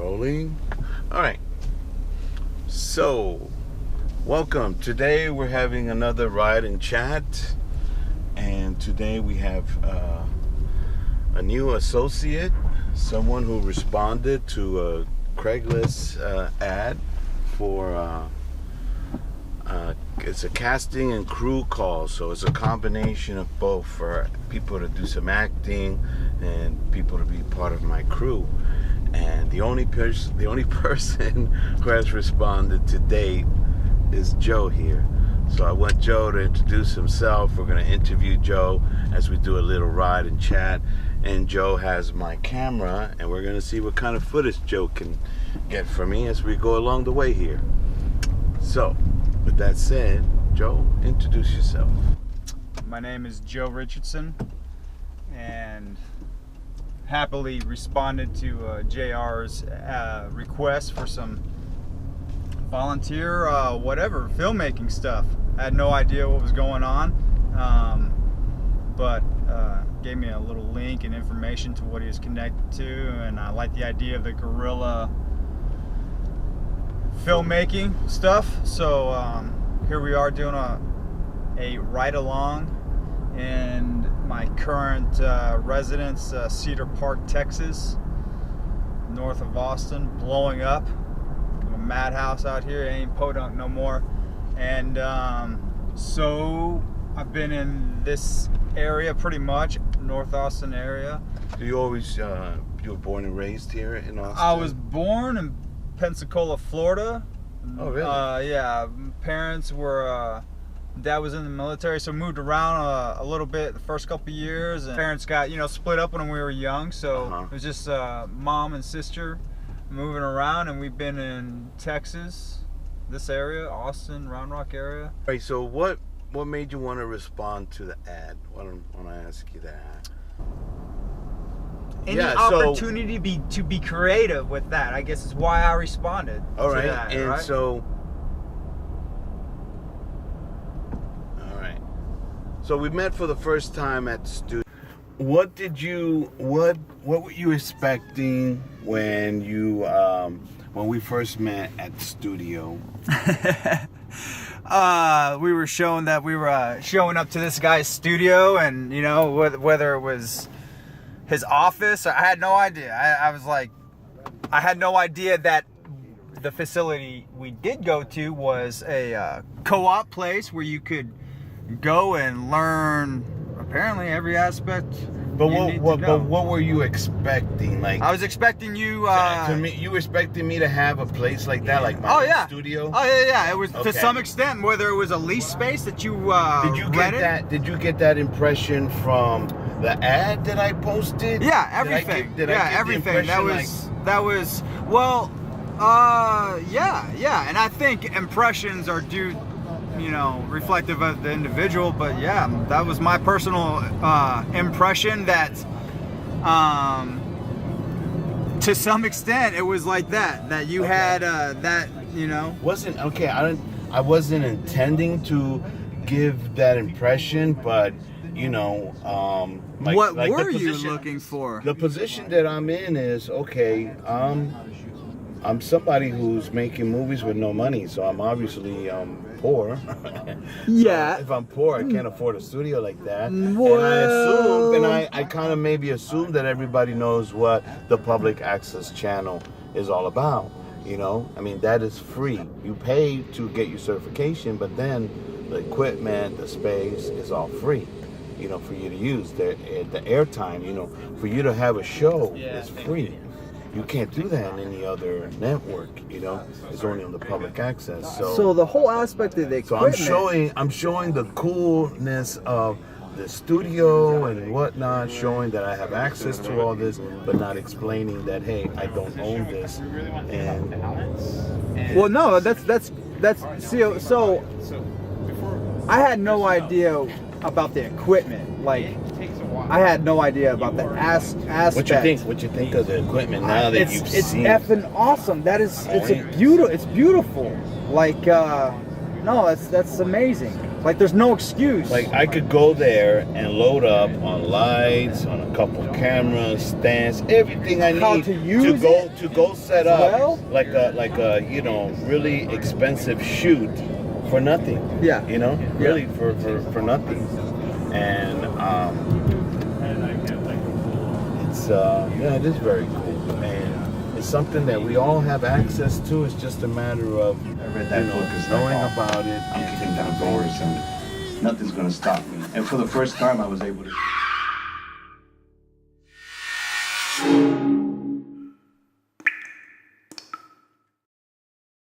Rolling. All right. So, welcome. Today we're having another ride and chat. And today we have a new associate, someone who responded to a Craigslist ad for it's a casting and crew call, so it's a combination of both for people to do some acting and people to be part of my crew. And the only person who has responded to date is Joe here. So I want Joe to introduce himself. We're going to interview Joe as we do a little ride and chat. And Joe has my camera, and we're going to see what kind of footage Joe can get for me as we go along the way here. So, with that said, Joe, introduce yourself. My name is Joe Richardson, and happily responded to JR's request for some volunteer, whatever, filmmaking stuff. I had no idea what was going on, but gave me a little link and information to what he was connected to, and I like the idea of the guerrilla filmmaking stuff. So here we are doing a ride along in my current residence, Cedar Park, Texas, north of Austin, blowing up. A madhouse out here, ain't podunk no more. And so I've been in this area pretty much, North Austin area. Do you always, you were born and raised here in Austin? I was born in Pensacola, Florida. Oh, really? Yeah, parents were, dad was in the military, so moved around a little bit the first couple of years. And parents got, split up when we were young, so it was just mom and sister moving around, and we've been in Texas, this area, Austin, Round Rock area. All right, so what made you want to respond to the ad? Why don't I ask you that? Any opportunity to be creative with that, I guess, is why I responded. All right, to that, and right? so, all right. So we met for the first time at the studio. What were you expecting when we first met at the studio? We were shown that we were showing up to this guy's studio, and whether it was his office, I had no idea. I had no idea that the facility we did go to was a co-op place where you could go and learn apparently every aspect. But what were you expecting? Like, I was expecting you you were expecting me to have a place like that, like my studio? Oh yeah. It was to some extent, whether it was a lease space that you rented. Did you get that impression from the ad that I posted? Yeah, everything. Everything. Yeah. And I think impressions are due, reflective of the individual, but yeah, that was my personal impression that to some extent it was like that you had that, wasn't okay. I wasn't intending to give that impression, but what were you looking for? The position that I'm in is okay. I'm somebody who's making movies with no money, so I'm obviously poor. Yeah. So if I'm poor, I can't afford a studio like that. Well, And I kind of maybe assume that everybody knows what the public access channel is all about. I mean, that is free. You pay to get your certification, but then the equipment, the space is all free. For you to use the airtime. For you to have a show is free. You can't do that in any other network, It's only on the public access. So the whole aspect of the equipment. So I'm showing the coolness of the studio and whatnot, showing that I have access to all this, but not explaining that, hey, I don't own this. Well, no, that's so I had no idea about the equipment. Like, I had no idea about the aspect. What you think of the equipment now that you've seen? It's effing awesome. It's beautiful. Like No, that's amazing. Like, there's no excuse. Like, I could go there and load up on lights, on a couple cameras, stands, everything I need How to use to go set up well? like a really expensive shoot for nothing. Yeah. Really for nothing. And it's it is very cool, and it's something that we all have access to. It's just a matter of knowing about it. I'm kicking down doors and nothing's gonna stop me. And for the first time I was able to